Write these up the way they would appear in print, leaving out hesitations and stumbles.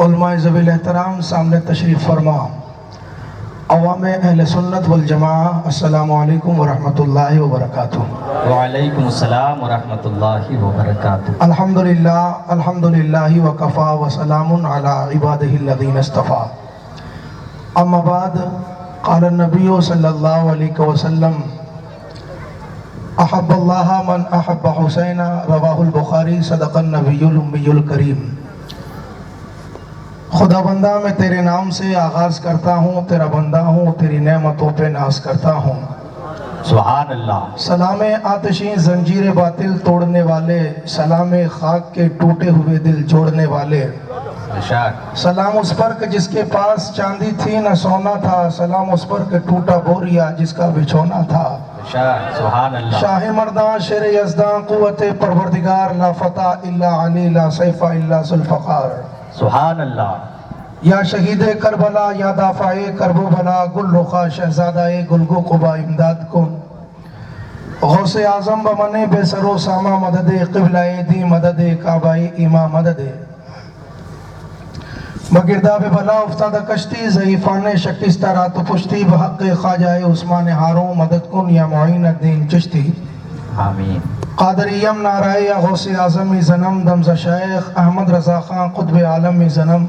علماء ذویل احترام سامنے تشریف فرما، عوام اہل سنت والجماعہ، السلام علیکم ورحمۃ اللہ وبرکاتہ۔ وعلیکم السلام ورحمۃ اللہ وبرکاتہ۔ الحمدللہ الحمدللہ وکفا وسلام علی عبادہ الذین اصطفیٰ، اما بعد، قال النبی صلی اللہ علیہ وسلم احب اللہ من احب حسین، رواہ البخاری، صدق النبی الامی الکریم۔ خدا بندہ میں تیرے نام سے آغاز کرتا ہوں، تیرا بندہ ہوں، تیری نعمتوں پہ ناز کرتا ہوں۔ سبحان اللہ۔ سلام آتشیں زنجیر باطل توڑنے والے، سلام خاک کے ٹوٹے ہوئے دل جوڑنے والے، سلام اس پر کہ جس کے پاس چاندی تھی نہ سونا تھا، سلام اس پر کہ ٹوٹا بوریا جس کا بچھونا تھا۔ سبحان اللہ۔ شاہ مردان شیر یزدان قوت پروردگار، لا فتح الا علی، لا سیف الا ذوالفقار۔ سبحان اللہ۔ یا شہید کربلا، یا دافع کرب و بلا، گل رخا شہزادہ گلگو قبا امداد کن۔ غوث اعظم بمن بے سر و ساما مدد، قبلہ دی مدد، کعبہ ایما مدد۔ بگرداب بلا افتاد کشتی، ضعیفان شکستہ رات و پشتی، بحق خواجہ عثمان ہاروں مدد کن، یا معین الدین چشتی۔ آمین۔ قادریم نعرہ یا غوث اعظم زنم، دمز شیخ احمد رضا خان قطب عالم زنم۔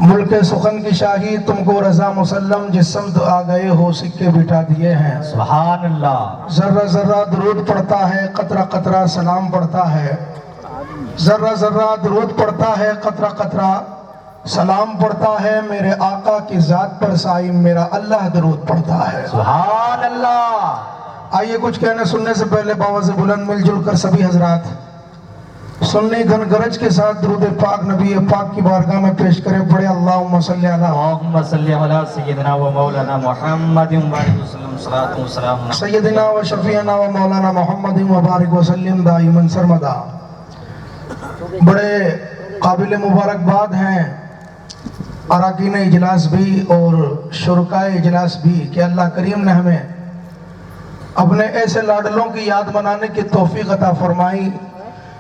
ملک سخن کی شاہی تم کو رضا مسلم، جس سمت آ گئے ہو سکے بٹھا دیے ہیں۔ سبحان اللہ۔ ذرہ ذرہ درود پڑتا ہے، قطرہ قطرہ سلام پڑتا ہے۔ ذرہ ذرہ درود پڑتا ہے، قطرہ قطرہ سلام پڑتا ہے۔ میرے آقا کی ذات پر سائم میرا اللہ درود پڑتا ہے۔ سبحان اللہ۔ آئیے کچھ کہنے سننے سے پہلے باواز بلند مل جل کر سبھی حضرات سنی گھن گرج کے ساتھ درود پاک نبی پاک کی بارگاہ میں پیش کریں۔ پڑھے اللہم صلی علی اللہم صلی علی سیدنا و مولانا محمد وبارک وسلم، صلاۃ و سلام سیدنا و شفیعنا و مولانا محمد وبارک وسلم دائما سرمدا۔ بڑے قابل مبارکباد ہیں اراکین اجلاس بھی اور شرکائے اجلاس بھی کہ اللہ کریم نے ہمیں اپنے ایسے لاڈلوں کی یاد منانے کی توفیق عطا فرمائی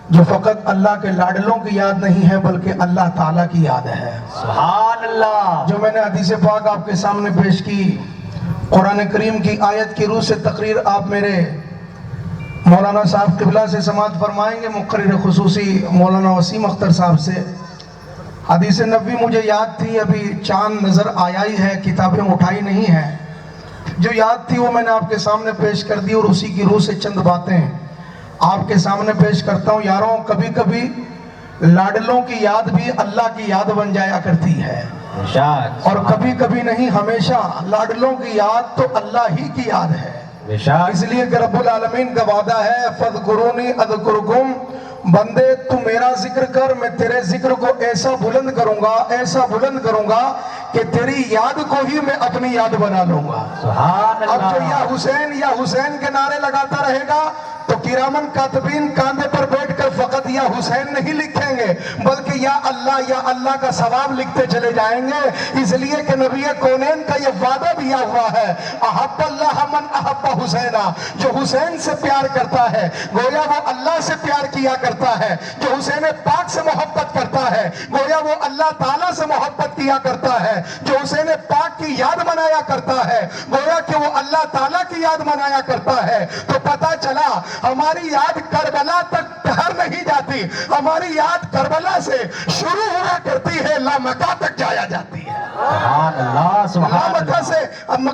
جو فقط اللہ کے لاڈلوں کی یاد نہیں ہے بلکہ اللہ تعالیٰ کی یاد ہے۔ سبحان اللہ۔ جو میں نے حدیث پاک آپ کے سامنے پیش کی، قرآن کریم کی آیت کی روح سے تقریر آپ میرے مولانا صاحب قبلہ سے سماعت فرمائیں گے، مقرر خصوصی مولانا وسیم اختر صاحب سے۔ حدیث نبوی مجھے یاد تھی، ابھی چاند نظر آیا ہی ہے، کتابیں اٹھائی نہیں ہیں۔ جو یاد تھی وہ میں نے آپ کے سامنے پیش کر دی اور اسی کی روح سے چند باتیں آپ کے سامنے پیش کرتا ہوں۔ یاروں، کبھی کبھی لاڈلوں کی یاد بھی اللہ کی یاد بن جایا کرتی ہے، اور کبھی کبھی نہیں، ہمیشہ لاڈلوں کی یاد تو اللہ ہی کی یاد ہے۔ اس لیے کہ رب العالمین کا وعدہ ہے فَاذْكُرُونِي أَذْكُرْكُمْ، بندے تو میرا ذکر کر، میں تیرے ذکر کو ایسا بلند کروں گا، ایسا بلند کروں گا کہ تیری یاد کو ہی میں اپنی یاد بنا لوں گا۔ اب جو یا حسین کے نعرے لگاتا رہے گا تو کرامن کاتبین کاندھے پر بیٹھ کر فقط یا حسین نہیں لکھیں گے بلکہ یا اللہ کا ثواب لکھتے چلے جائیں گے۔ اس لیے کہ نبی کونین کا یہ وعدہ دیا ہوا ہے، احب اللہ من احب حسینا، جو حسین سے پیار کرتا ہے گویا وہ اللہ سے پیار کیا کرتا ہے۔ جو حسین پاک سے محبت کرتا ہے گویا وہ اللہ تعالیٰ سے محبت کیا کرتا ہے۔ جو حسین پاک کی یاد منایا کرتا ہے گویا کہ وہ اللہ تعالیٰ کی یاد منایا کرتا ہے۔ تو پتہ چلا ہماری یاد کربلا تک ٹھہر نہیں جاتی، ہماری یاد کربلا سے شروع ہوا کرتی ہے، لامکہ تک جایا جاتی ہے۔ سبحان اللہ۔ سبحان لامکہ سے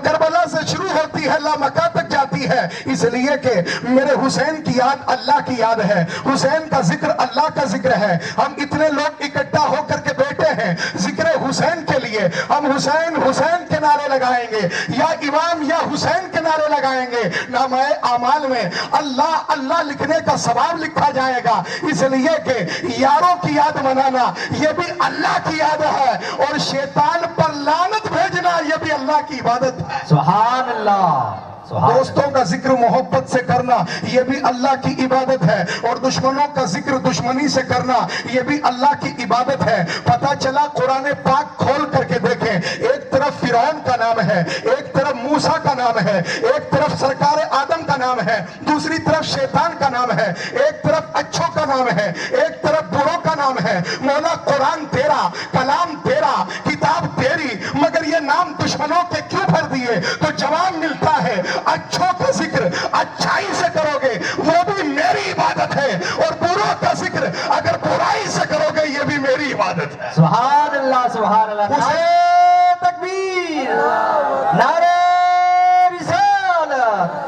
کربلا سے شروع ہوتی ہے، لامکہ تک جاتی ہے۔ اس لیے کہ میرے حسین کی یاد اللہ کی یاد ہے، حسین کا ذکر اللہ کا ذکر ہے۔ ہم اتنے لوگ اکٹھا ہو کر کے بیٹھے ہیں ذکر حسین کے لیے، ہم حسین حسین کے نعرے لگائیں گے، یا امام یا حسین کے نعرے لگائیں گے، نامہ اعمال میں اللہ اللہ لکھنے کا ثواب لکھا جائے گا۔ اس لیے کہ یاروں کی یاد منانا یہ بھی اللہ کی یاد ہے، اور شیطان پر لعنت بھیجنا یہ بھی اللہ کی عبادت ہے۔ سبحان اللہ۔ दोस्तों का जिक्र मोहब्बत से करना ये भी अल्लाह की इबादत है, और दुश्मनों का जिक्र दुश्मनी से करना ये भी अल्लाह की इबादत है। पता चला कुरान पाक खोल करके देखें, एक तरफ फिरौन का नाम है, एक तरफ मूसा का नाम है, एक तरफ सरकार आदम का नाम है, दूसरी तरफ शैतान का नाम है, एक तरफ अच्छों का नाम है, एक तरफ बुरों का नाम है। मौला कुरान तेरा, कलाम तेरा, किताब तेरी, मगर ये नाम दुश्मनों के क्यों भर दिए? तो जवाब मिलता है, अच्छों का जिक्र अच्छाई से करोगे वो भी मेरी इबादत है, और बुरों का जिक्र अगर बुराई से करोगे ये भी मेरी इबादत है। सुभान अल्लाह, सुभान अल्लाह। नारे तकबीर, नारे रिसालत,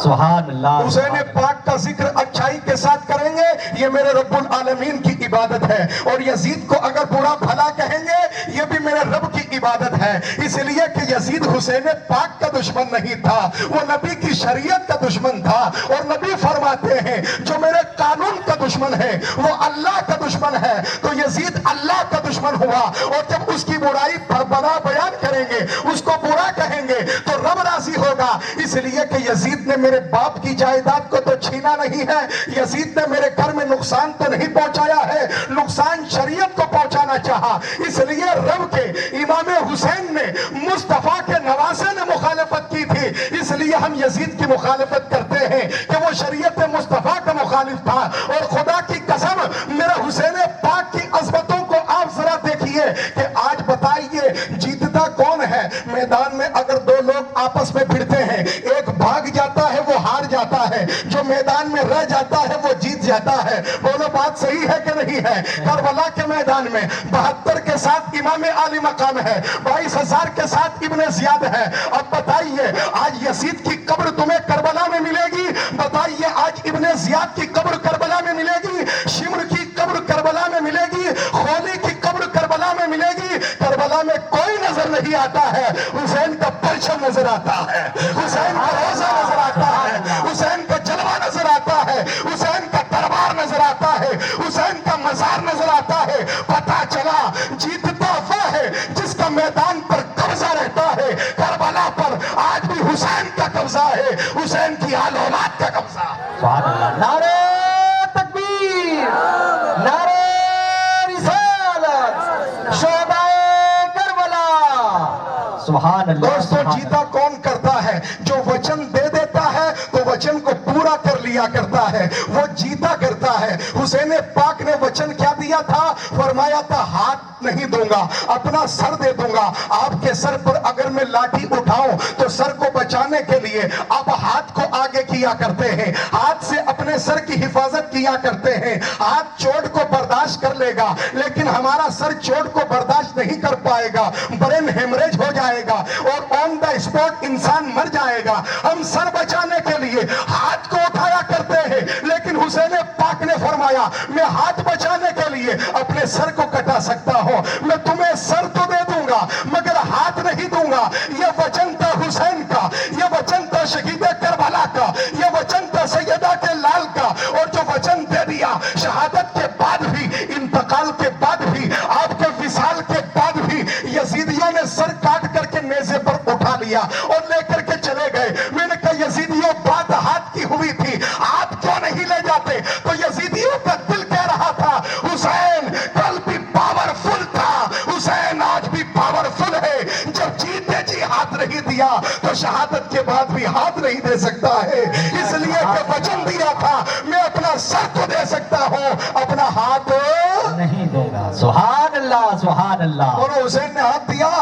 सुभान अल्लाह। हुसैन पाक का जिक्र अच्छाई के साथ करेंगे ये मेरे रब्बुल आलमीन की इबादत है, और यजीद को अगर बुरा भला कहेंगे ये भी मेरे रब की इबादत है। इसलिए कि यजीद हुसैन पाक का दुश्मन नहीं था, वो नबी की शरीयत का दुश्मन था, और नबी फरमाते हैं जो मेरे कानून का दुश्मन है वो अल्लाह का दुश्मन है। तो यजीद अल्लाह का दुश्मन हुआ, और जब उसकी बुराई बड़ा बयान करेंगे, उसको बुरा कहेंगे तो रब राजी होगा। इसलिए कि यजीद ने मेरे बाप की जायदाद को तो छीना नहीं है, यजीद ने मेरे घर में नुकसान तो नहीं पहुंचाया है, नुकसान शरीयत को पहुंचाना चाहा। इसलिए रब के इमाम हुसैन ने मुस्तफा के नवासे ने मुखालफत की थी, इसलिए हम यजीद की मुखालफत करते हैं कि वो शरीयत मुस्तफा का मुखालिफ था। और खुदा की कसम मेरा हुसैन पाक की अजमतों को आप जरा देखिए कि आज बताइए जीतता कौन है? मैदान में अगर दो लोग आपस में भिड़ते हैं, एक भाग जाता है वो हार जाता है, जो मैदान में रह जाता है वो जीत जाता है। बोलो बात सही है कि नहीं है? करबला के मैदान में 72 के साथ इमाम आली मकाम है, 22,000 के साथ इब्ने जियाद है। अब बताइए आज यजीद की कब्र तुम्हें करबला में मिलेगी? बताइए आज इब्ने जियाद की कब्र करबला में मिलेगी? शिमर की कब्र करबला में मिलेगी? खोली की कब्र करबला में मिलेगी? करबला में कोई नजर नहीं आता है, हुसैन का परचम नजर आता है, हुसैन का रोजा नजर आता है, हुसैन का जलवा नजर आता है, हुसैन का दरबार नजर आता है, हुसैन का मजार नजर आता है। पता चला जीतता वो है जिसका मैदान पर कब्जा रहता है। करबला पर आज भी हुसैन का कब्जा है, हुसैन की आल औलाद का कब्जा। सुभान अल्लाह। नारे तकबीर, नारे रिसालत, शोहदाए करबला, सुभान अल्लाह। दोस्तों जीता कौन करता है? जो वचन दे देता है तो वचन को पूरा कर लिया करता है, वो जीता करता है। हुसैन पाक ने वचन क्या दिया था? फरमाया था हाथ नहीं दूंगा, अपना सर दे दूंगा। आपके सर पर अगर मैं लाठी उठाऊं तो सर को बचाने के लिए आप हाथ को आगे किया करते हैं, हाथ से अपने सर की हिफाजत किया करते हैं। हाथ चोट को बर्दाश्त कर लेगा, लेकिन हमारा सर चोट को बर्दाश्त नहीं कर पाएगा, ब्रेन हेमरेज हो जाएगा और ऑन द स्पॉट इंसान मर जाएगा। हम सर बचाने के लिए हाथ को उठाया करते हैं, लेकिन हुसैन पाक ने फरमाया मैं हाथ बचाने के लिए अपने सर को कटा सकता हूं, मैं तुम्हें सर तो दे दूंगा मगर हाथ नहीं दूंगा। यह वचन था हुसैन का, यह वचन था शहीद करबला का, यह वचन था सैयदा के लाल का। और जो वचन दे दिया शहादत के बाद भी, इंतकाल के बाद भी, आपके विसाल के बाद भी यजीदियों ने सर काट करके नेज़े पर उठा लिया और लेकर के चले गए। मैंने कहा यजीदियों बात हाथ की हुई थी, आप क्यों नहीं ले जाते? तो यजीदियों का दिल कह रहा था हुसैन कल भी पावरफुल था, हुसैन आज भी पावरफुल है। जब जीते जी हाथ नहीं दिया तो शहादत के बाद भी हाथ नहीं दे सकता है। इसलिए कि वचन दिया था मैं अपना सर तो दे सकता हूं, अपना हाथ नहीं दूंगा। सुभान अल्लाह, सुभान अल्लाह। और हुसैन ने हाथ दिया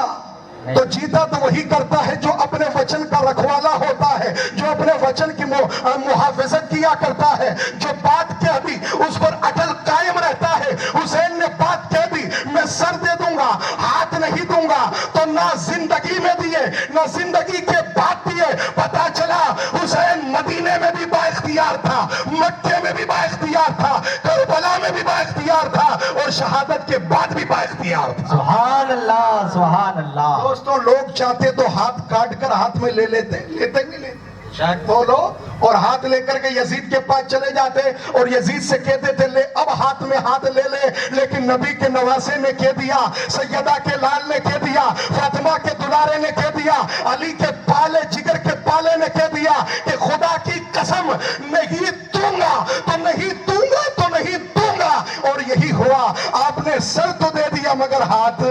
तो जीता तो वही करता है जो अपने वचन का रखवाला होता है, जो अपने वचन की मुहाफिजत किया करता है, जो बात कह दी उस पर अटल कायम रहता है। हुसैन ने बात कह दी मैं सर दे दूंगा, हाथ नहीं दूंगा, तो ना जिंदगी में दिए ना जिंदगी के बाद दिए। पता चला हुसैन मदीने में भी बाइख्तियार था, मक्के में भी बाइख्तियार था, करबला में भी बाइख्तियार था और शहादत के बाद भी बाइख्तियार था। सुभान अल्लाह, सुभान अल्लाह। दोस्तों लोग चाहते तो हाथ काट कर हाथ में ले लेते, लेते नहीं लेते। بولو. اور ہاتھ لے کر کے یزید کے پاس چلے جاتے اور یزید سے کہتے تھے لے اب ہاتھ میں ہاتھ لے لے. لیکن نبی کے نواسے نے کہہ دیا, سیدہ کے لال نے کہہ دیا, فاطمہ کے دلارے نے کہہ دیا, علی کے پالے جگر کے پالے نے کہہ دیا کہ خدا کی قسم نہیں دوں گا تو نہیں دوں گا تو نہیں دوں گا. اور یہی ہوا, آپ نے سر تو دے دیا مگر ہاتھ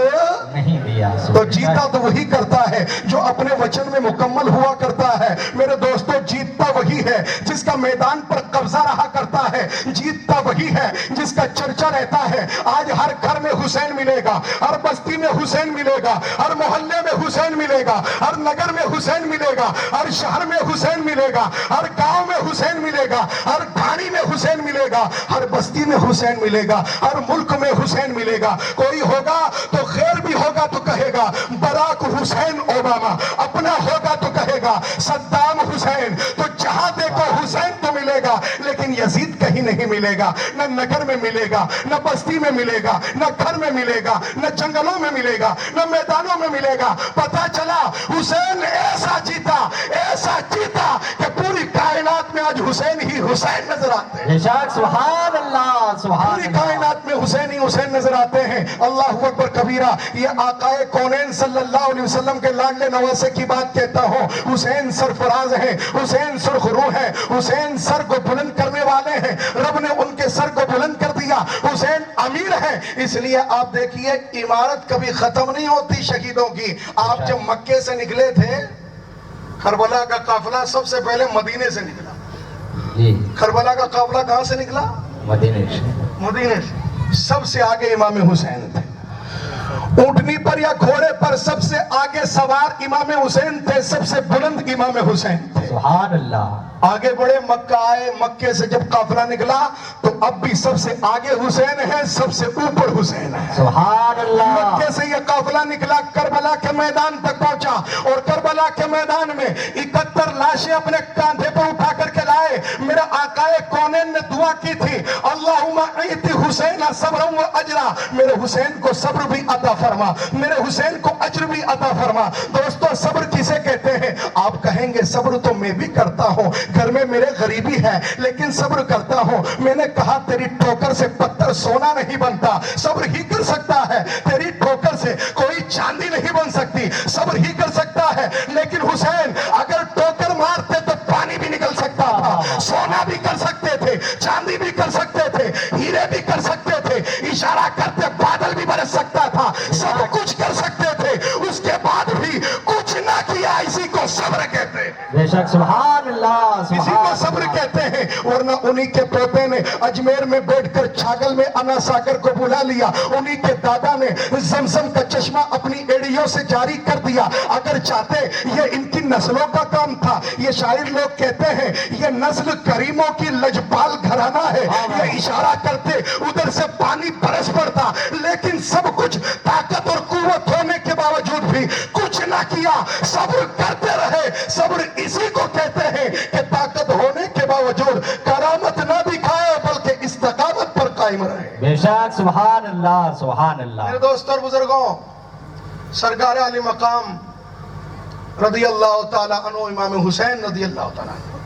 نہیں دیا. تو جیتا تو وہی کرتا ہے جو اپنے وچن میں مکمل ہوا کرتا ہے. میرے دوستو, جیتتا وہی ہے جس کا میدان پر قبضہ رہا کرتا ہے. جیتتا وہی ہے جس کا چرچا رہتا ہے. آج ہر گھر میں حسین ملے گا, ہر بستی میں حسین ملے گا, ہر محلے میں حسین ملے گا, ہر نگر میں حسین ملے گا, ہر شہر میں حسین ملے گا, ہر گاؤں میں حسین ملے گا, ہر ڈھانی میں حسین ملے گا, ہر بستی میں حسین ملے گا, ہر ملک میں حسین ملے گا. کوئی ہوگا تو خیر بھی ہوگا تو کہے گا براک حسین اوباما, اپنا ہوگا تو کہے گا صدام حسین. تو جہاں دیکھو حسین تو ملے گا, لیکن یزید کہیں نہیں ملے گا. نہ نگر میں ملے گا, نہ بستی میں ملے گا, نہ گھر میں ملے گا, نہ جنگلوں میں ملے گا, نہ میدانوں میں ملے گا. پتا چلا حسین ایسا جیتا کہ پوری کائنات میں آج حسین ہی حسین نظر آتے ہیں. سبحان اللہ, سبحان پوری اللہ. کائنات میں حسین ہی حسین نظر آتے ہیں. اللہ اکبر کبیرہ. یہ آقائے کونین صلی اللہ علیہ وسلم کے لاڈلے نواسے کی بات کہتا ہوں. حسین سرفراز ہیں, حسین سرخ روح ہیں, حسین سر کو بلند کرنے والے ہیں. رب نے ان کے سر کو بلند کر دیا. حسین امیر ہیں. اس لیے آپ دیکھیے عمارت کبھی ختم نہیں ہوتی شہیدوں کی. آپ جب مکے سے نکلے تھے, کربلا کا قافلہ سب سے پہلے مدینے سے نکلا. جی, کربلا کا قافلہ کہاں سے نکلا؟ مدینے سے. مدینے سے. سب سے آگے امام حسین تھے. اونٹنی پر یا گھوڑے پر سب سے آگے سوار امام حسین تھے. سب سے بلند امام حسین تھے. سبحان اللہ. آگے بڑے, مکہ آئے. مکے سے جب قافلہ نکلا تو اب بھی سب سے آگے حسین ہے, سب سے اوپر حسین ہے. سبحان اللہ. مکے سے یہ قافلہ نکلا, کربلا کے میدان تک پہنچا, اور کربلا کے میدان میں 71 لاشیں اپنے کاندھے پر اٹھا کر کے لائے. میرا آقائے کونین نے دعا کی تھی, اللہم اعط حسین صبرا و اجرا. میرے حسین کو صبر بھی عطا فرما, میرے حسین کو اجر بھی عطا فرما. دوستو, صبر کسے کہتے ہیں؟ آپ کہیں گے صبر تو میں بھی کرتا ہوں, گھر میں میرے غریبی ہے لیکن صبر کرتا ہوں. میں نے کہا تیری ٹھوکر سے پتھر سونا نہیں بنتا, صبر ہی کر سکتا ہے. تیری ٹھوکر سے کوئی چاندی نہیں بن سکتی, صبر ہی کر سکتا ہے. لیکن حسین اگر ٹھوکر مارتے تو پانی بھی نکل سکتا تھا, سونا بھی کر سکتے تھے, چاندی بھی کر سکتے تھے, ہیرے بھی کر سکتے تھے, اشارہ کرتے بادل بھی برس سکتا تھا, سب کچھ کر سکتے تھے. اس کے بعد بھی کچھ نہ کیا, اسی کو صبر کہتے ہیں. بے شک. سبحان اللہ, اسی کو صبر کہتے ہیں. ورنہ انہی کے پوتے نے اجمیر میں بیٹھ کر چھاگل میں انا ساگر کو بلا لیا. انہی کے دادا نے زمزم کا چشمہ اپنی ایڑیوں سے جاری کر دیا. اگر چاہتے, یہ ان کی نسلوں کا کام تھا. یہ شاعر لوگ کہتے ہیں یہ نسل کریموں کی لجپال گھرانہ ہے. یہ اشارہ کرتے ادھر سے پانی برس پڑتا, لیکن سب کچھ طاقت اور قوت ہونے کے باوجود بھی کچھ نہ کیا, صبر کرتے رہے. صبر اسی کو کہتے ہیں کہ طاقت ہونے کے باوجود کرامت نہ دکھائے بلکہ استقامت پر قائم رہے. بے شک. سبحان اللہ, سبحان اللہ. میرے دوستوں اور بزرگوں, سرکار علی مقام رضی اللہ تعالی عنہ امام حسین رضی اللہ تعالی عنہ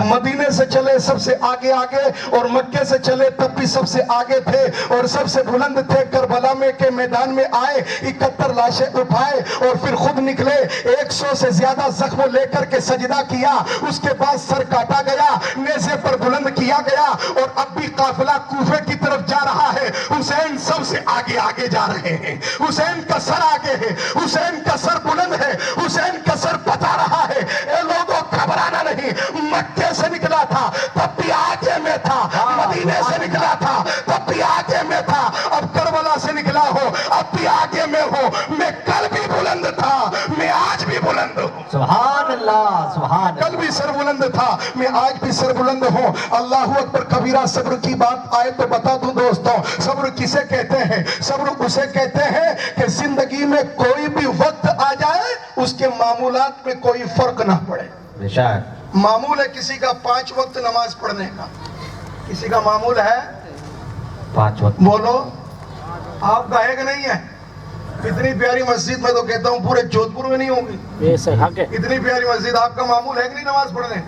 مدینے سے چلے سب سے آگے آگے, اور مکے سے چلے تب بھی سب سے آگے تھے اور سب سے بلند تھے. کربلا میں کے میدان میں آئے, 71 لاشیں اٹھائے اور پھر خود نکلے. 100 سے زیادہ زخم لے کر کے سجدہ کیا. اس کے بعد سر کاٹا گیا, نیزے پر بلند کیا گیا, اور اب بھی قافلہ کوفے کی طرف جا رہا ہے. حسین سب سے آگے آگے جا رہے ہیں. حسین کا سر آگے ہے, حسین کا سر بلند ہے, حسین کا سر بتا رہا ہے اے لوگوں گھبرانا نہیں. مکے سے نکلا تھا تب بھی آگے میں تھا, مدینے سے نکلا تھا تب بھی آگے میں تھا, اب کربلا سے نکلا ہو اب بھی آگے میں ہو. میں کل بھی بلند تھا, میں آج بھی بلند ہوں. سبحان اللہ, سبحان اللہ. کل بھی سر بلند تھا, میں آج بھی سر بلند ہوں. اللہ اکبر کبیرہ. صبر کی بات آئے تو بتا دوں دوستوں, صبر کسے کہتے ہیں؟ صبر اسے کہتے ہیں کہ زندگی میں کوئی بھی وقت آ جائے اس کے معمولات میں کوئی فرق نہ پڑے. بے شک. معمول ہے کسی کا 5 وقت نماز پڑھنے کا, کسی کا معمول ہے 5 وقت. بولو, آپ گائے کہ نہیں ہے؟ इतनी प्यारी मस्जिद में तो कहता हूँ पूरे जोधपुर में नहीं होगी। ये सही हक है। इतनी प्यारी मस्जिद, आपका मामूल है कि नहीं नमाज पढ़ने?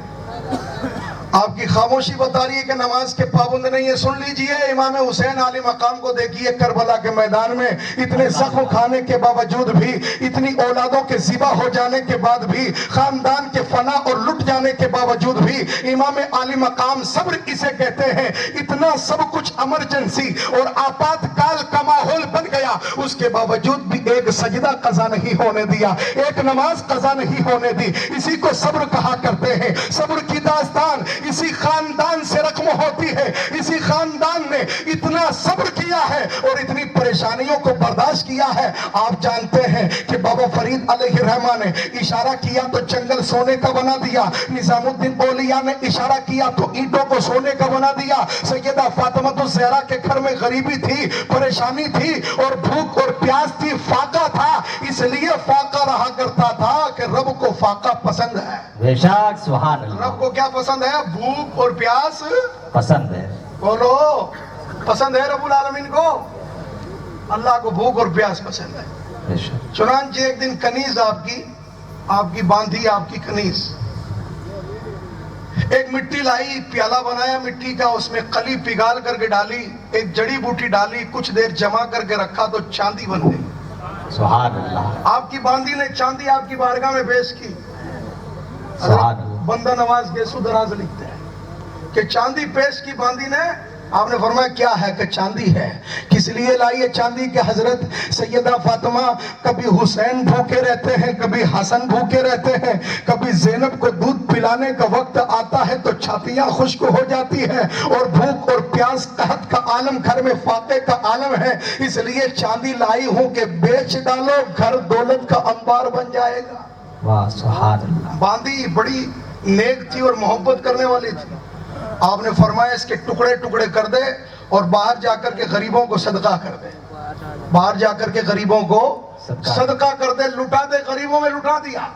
आपकी खामोशी बता रही है कि नमाज के पाबंद नहीं है। सुन लीजिए, इमाम हुसैन आली मकाम को देखिए करबला के मैदान में, इतने जख्म खाने के बावजूद भी, इतनी औलादों के ज़िबा हो जाने के बाद भी, खानदान के फना और लुट जाने के बावजूद भी, इमाम आली मकाम सब्र इसे कहते हैं। इतना सब कुछ इमरजेंसी और आपातकाल का माहौल बन गया, उसके बावजूद भी एक सजदा कज़ा नहीं होने दिया, एक नमाज कज़ा नहीं होने दी। इसी को सब्र कहा करते हैं। सब्र की दास्तान इसी खानदान से रकम होती है। इसी खानदान ने इतना सब्र किया है और इतनी परेशानियों को बर्दाश्त किया है। आप जानते हैं कि बाबा फरीद अलैहिर्रहमान ने इशारा किया तो जंगल सोने का बना दिया, निजामुद्दीन औलिया ने इशारा किया तो ईंटों को सोने का बना दिया। सैयदा फातिमा ज़हरा के घर में गरीबी थी, परेशानी थी और भूख और प्यास थी, फाका था, इसलिए फाका रहा करता था कि रब को फाका पसंद है। बेशक, सुभान अल्लाह। रब को क्या पसंद है? भूख और प्यास पसंद है। बोलो, पसंद है रब्बुल आलमीन को? अल्लाह को भूख और प्यास पसंद है। बेशक। चुनांचे एक दिन कनीज आपकी बांधी, आपकी कनीज एक मिट्टी लाई, प्याला बनाया मिट्टी का, उसमें कली पिघाल करके डाली, एक जड़ी बूटी डाली, कुछ देर जमा करके रखा तो चांदी बन गई। सुभान अल्लाह। आपकी बांधी ने चांदी आपकी बारगाह में पेश की। सुभान अल्लाह। बंदा नवाज के सुदराज लिखते हैं कि चांदी पेश की बांदी ने। आपने फरमाया क्या है? कि चांदी है। किस लिए लाई है चांदी? के हजरत सैयदा फातिमा, कभी हुसैन भूखे रहते हैं, कभी हसन भूखे रहते हैं, कभी ज़ैनब को दूध पिलाने का वक्त आता है तो छातियां खुश्क हो जाती हैं और भूख और प्यास कहत का आलम, घर में फाके का आलम है, इसलिए चांदी लाई हूं कि बेच डालो, घर दौलत का अंबार बन जाएगा। वाह, सुभान अल्लाह। बांदी बड़ी नेक थी और मोहब्बत करने वाली थी। आपने फरमाया इसके टुकड़े टुकड़े कर दे और बाहर जाकर के गरीबों को सदका कर दे, बाहर जाकर के गरीबों को सदका कर दे, लुटा दे। गरीबों में लुटा दिया।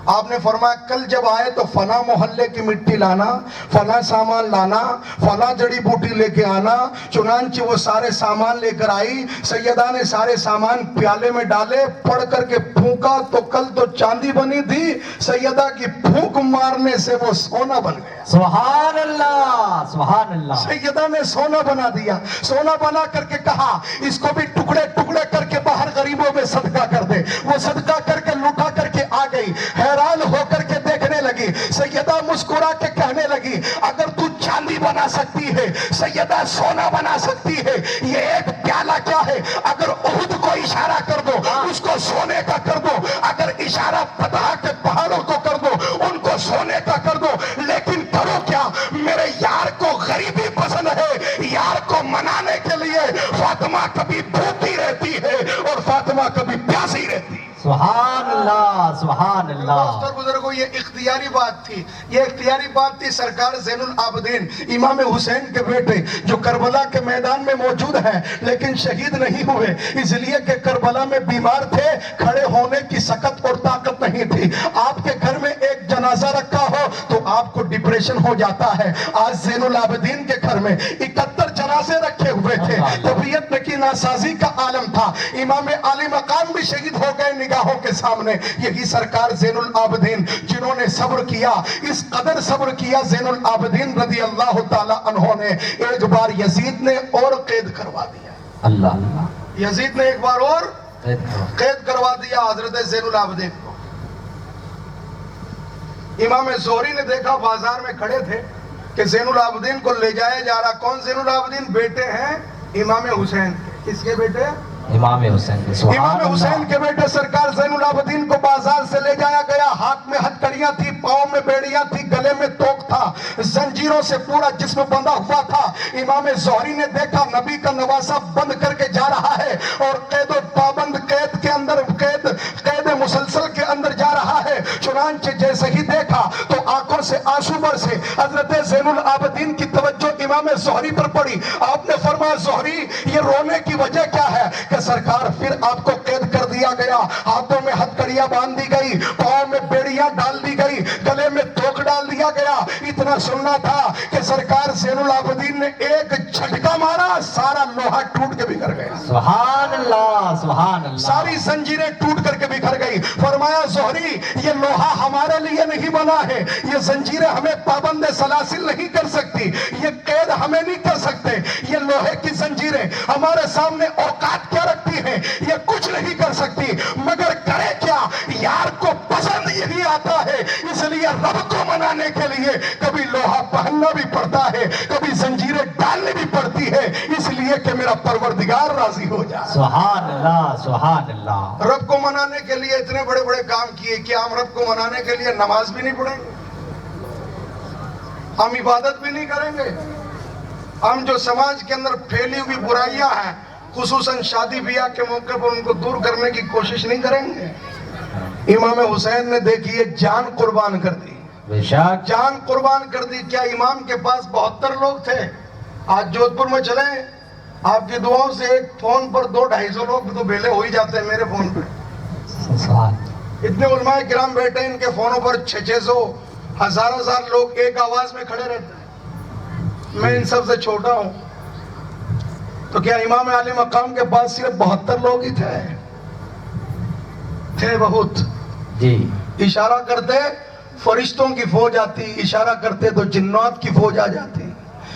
आपने फरमाया कल जब आए तो फला मोहल्ले की मिट्टी लाना, फला सामान लाना, फला जड़ी बूटी लेके आना। चुनांचे वो सारे सामान लेकर आई। सैयदा ने सारे सामान प्याले में डाले, पढ़ करके फूंका तो कल तो चांदी बनी थी, सैयदा की फूंक मारने से वो सोना बन गया। सुभान अल्लाह, सुभान अल्लाह। सैयदा ने सोना बना दिया। सोना बना करके कहा इसको भी टुकड़े टुकड़े करके बाहर गरीबों में सदका कर दे। वो सदका करके लुटा करके आ गई। हैरान होकर के देखने लगी। सैयदा मुस्कुरा के कहने लगी अगर तू चांदी बना सकती है, सैयदा सोना बना सकती है, ये एक प्याला क्या है? अगर उहुद को इशारा कर दो, उसको सोने का कर दो। अगर इशारा फतह के पहाड़ों को कर दो, उनको सोने का कर दो। लेकिन करो क्या? मेरे यार को गरीबी पसंद है। यार को मनाने के लिए फातिमा कभी भूखी रहती है और फातिमा कभी प्यासी रहती है। सुभान अल्लाह, सुभान अल्लाह। दोस्तों बुजुर्गों, ये इख्तियारी बात थी। ये इख्तियारी बात थी सरकार ज़ैनुल आबिदीन इमाम हुसैन के बेटे, जो करबला के मैदान में मौजूद हैं लेकिन शहीद नहीं हुए, इसलिए कि करबला में बीमार थे, खड़े होने की सकत और ताकत नहीं थी। आपके घर में एक जनाजा रखा हो तो आपको डिप्रेशन हो जाता है। आज ज़ैनुल आबिदीन के घर में 71 जनाजे रखे हुए थे। तबीयत की नासाजी का आलम था। इमाम आली मकाम भी शहीद हो गए निगाहों के सामने। यही सरकार ज़ैनुल आबिदीन जिन्होंने सब्र किया, इस कदर सब्र किया ज़ैनुल आबिदीन रज़ी अल्लाह ताला अन्हो ने, एक बार यजीद ने और कैद करवा दिया। अल्लाह अल्लाह। यजीद ने एक बार और कैद करवा दिया हजरत ज़ैनुल आबिदीन को। इमाम ज़ोहरी ने देखा, बाजार में खड़े थे कि ज़ैनुल आबिदीन को ले जाया जा रहा। कौन ज़ैनुल आबिदीन? बेटे हैं इमाम हुसैन। किसके बेटे? इमाम हुसैन। इमाम हुसैन के बेटे सरकार ज़ैनुल आबिदीन को बाजार से ले जाया गया। हाथ में हथकड़ियां थी, पांव में बेड़ियां थी, गले में तोक था, जंजीरों से पूरा जिस्म बंधा हुआ था। इमाम ज़ोहरी ने देखा नबी का नवासा बंद करके जा रहा है और कैद पाबंद कैद के अंदर कैद मुसलसल के अंदर जा रहा है। चुनांचे जैसे ही देखा तो आंखों से आंसू बरसे। हजरत ज़ैनुल आबिदीन की तवज्जो इमाम ज़ोहरी पर पड़ी। आपने फरमाया ज़ोहरी, ये रोने की वजह क्या है? कि सरकार फिर आपको कैद कर दिया गया, हाथों में हथकड़ियां बांध दी गई, पांव में बेड़ियां डाल दी गई, गले में तोक डाल दिया गया। इतना सुनना था कि सरकार ज़ैनुल आबिदीन ने एक झटका मारा, सारा लोहा टूट के बिखर गया, सुभान अल्लाह, सुभान अल्लाह। सारी जंजीरें टूट करके बिखर गई। फरमाया ज़ोहरी ये लोहा हमारे लिए नहीं बना है, ये जंजीरें हमें पाबंद सलासिल नहीं कर सकती, ये कैद हमें नहीं कर सकते, ये लोहे की जंजीरें हमारे सामने औकात क्या रखती हैं, ये कुछ नहीं कर सकती, मगर करे क्या, यार को पसंद यही आता है, इसलिए रब को मनाने के लिए कभी लोहा पहनना भी पड़ता है, कभी जंजीरें डालनी भी पड़ती है, इसलिए कि मेरा परवरदिगार राजी हो जाए। सुभान अल्लाह, सुभान अल्लाह। रब को मनाने के लिए इतने बड़े बड़े काम किए कि हम रब को मनाने के लिए नमाज भी नहीं पढ़ेंगे, हम इबादत भी नहीं करेंगे, हम जो समाज के अंदर फैली हुई बुराइयां हैं, खुसूसन शादी ब्याह के मौके पर उनको दूर करने की कोशिश नहीं करेंगे। इमाम हुसैन ने देखिए जान कुर्बान कर दी, बेशक जान कुर्बान कर दी। क्या इमाम के पास 72 लोग थे? आज जोधपुर में चले, आपकी दुआओं से एक फोन पर 200-250 लोग तो बेले हो ही जाते हैं मेरे फोन पे। सुभान। इतने उलमाए किराम बैठे, इनके फोनों पर 600-600 1000 लोग एक आवाज में खड़े रहते हैं। मैं इन सब से छोटा हूं, तो क्या इमाम आली मकाम के पास सिर्फ 72 लोग ही थे बहुत। जी। इशारा करते फरिश्तों की फौज आती, इशारा करते तो जिन्नात की फौज आ जाती,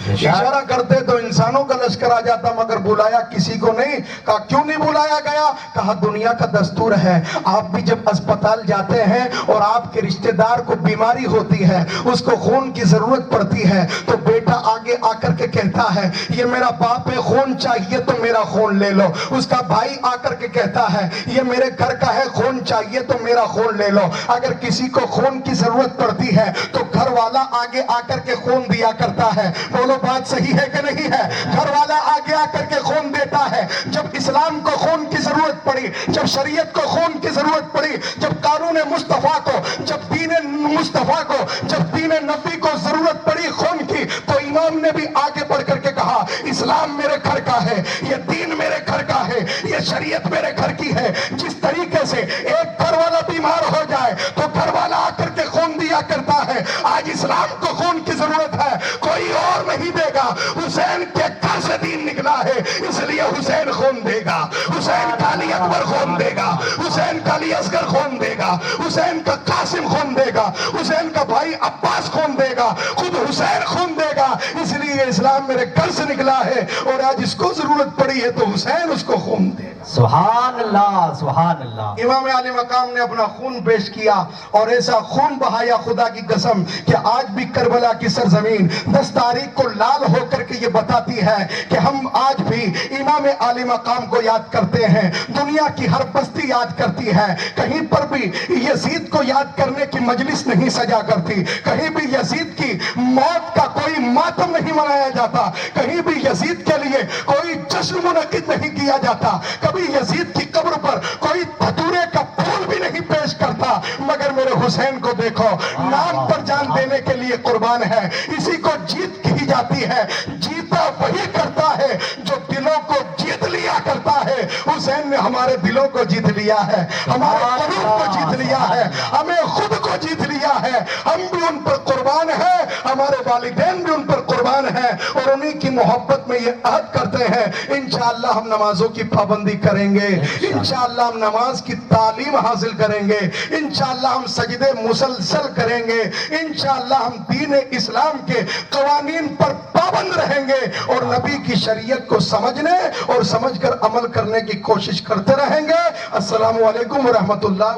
इशारा करते तो इंसानों का लश्कर आ जाता, मगर बुलाया किसी को नहीं। कहा क्यों नहीं बुलाया गया? कहा दुनिया का दस्तूर है, आप भी जब अस्पताल जाते हैं और आपके रिश्तेदार को बीमारी होती है, उसको खून की जरूरत पड़ती है, तो बेटा आगे आकर के कहता है ये मेरा बाप है, खून चाहिए तो मेरा खून ले लो। उसका भाई आकर के कहता है ये मेरे घर का है, खून चाहिए तो मेरा खून ले लो। अगर किसी को खून की जरूरत पड़ती है तो घर वाला आगे आकर के खून दिया करता है। बोलो बात सही है कि नहीं है? घर वाला आगे आकर के खून देता है। जब इस्लाम को खून की जरूरत पड़ी, जब शरीयत को खून की जरूरत पड़ी, जब कानून मुस्तफा को, जब दीन मुस्तफा को, जब दीन नबी को जरूरत पड़ी खून की, तो इमाम ने भी आगे बढ़ करके कहा इस्लाम मेरे घर का है, ये दीन मेरे घर का है, ये शरीयत मेरे घर की है। जिस तरीके से एक घर वाला बीमार हो जाए तो घर वाला आकर के खून दिया करता है, आज इस्लाम को खून की जरूरत है, कोई और नहीं देगा। हुसैन के घर से दीन निकला है, इसलिए हुसैन खून देगा, हुसैन का अली अकबर खून देगा, हुसैन का अली असगर खून देगा, हुसैन का कासिम खून देगा, हुसैन का भाई अब्बास खून देगा, खुद हुसैन खून देगा। इसलिए इस्लाम मेरे घर से निकला है और आज इसको जरूरत पड़ी है तो हुसैन उसको खून देगा। सुभान अल्लाह, सुभान अल्लाह। इमाम आली मकाम ने अपना खून पेश किया और ऐसा खून बहाया खुदा की कसम कि आज भी करबला की सरजमीन 10 तारीख को लाल होकर के ये बताती है कि हम आज भी इमाम आली मकाम को याद करते हैं। दुनिया की हर बस्ती याद करती है, कहीं पर भी यजीद को याद करने की मजलिस नहीं सजा करती, कहीं भी यजीद की मौत का कोई मातम नहीं मनाया जाता, कहीं भी यजीद के लिए कोई जश्न मुनक्किद नहीं किया जाता, कभी यजीद की कब्र पर कोई धतूरे का फूल भी नहीं पेश करता। मगर मेरे हुसैन को देखो, नाम पर जान देने के लिए कुर्बान है। इसी को जीत की जाती है, जीता वही करता है जो दिलों को जीत लिया करता है। हुसैन ने हमारे दिलों को जीत लिया है, हमारे कल्ब को जीत लिया है, हमें खुद को जीत लिया है। हम भी उन पर कुर्बान है, हमारे वालिदैन भी उन पर कुर्बान है और उन्हीं की मोहब्बत में ये अहद करते हैं इंशाअल्लाह हम नमाजों की पाबंदी करेंगे, इंशाअल्लाह हम नमाज की तालीम हासिल करेंगे, इंशाअल्लाह हम सजदे मुसलसल करेंगे, इंशाअल्लाह हम दीन इस्लाम के कवानीन पर पाबंद रहेंगे और नबी की शरीयत को समझने और समझकर अमल करने की कोशिश करते रहेंगे। अस्सलामु अलैकुम व रहमतुल्लाह।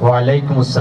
वालेकुम अस्सलाम।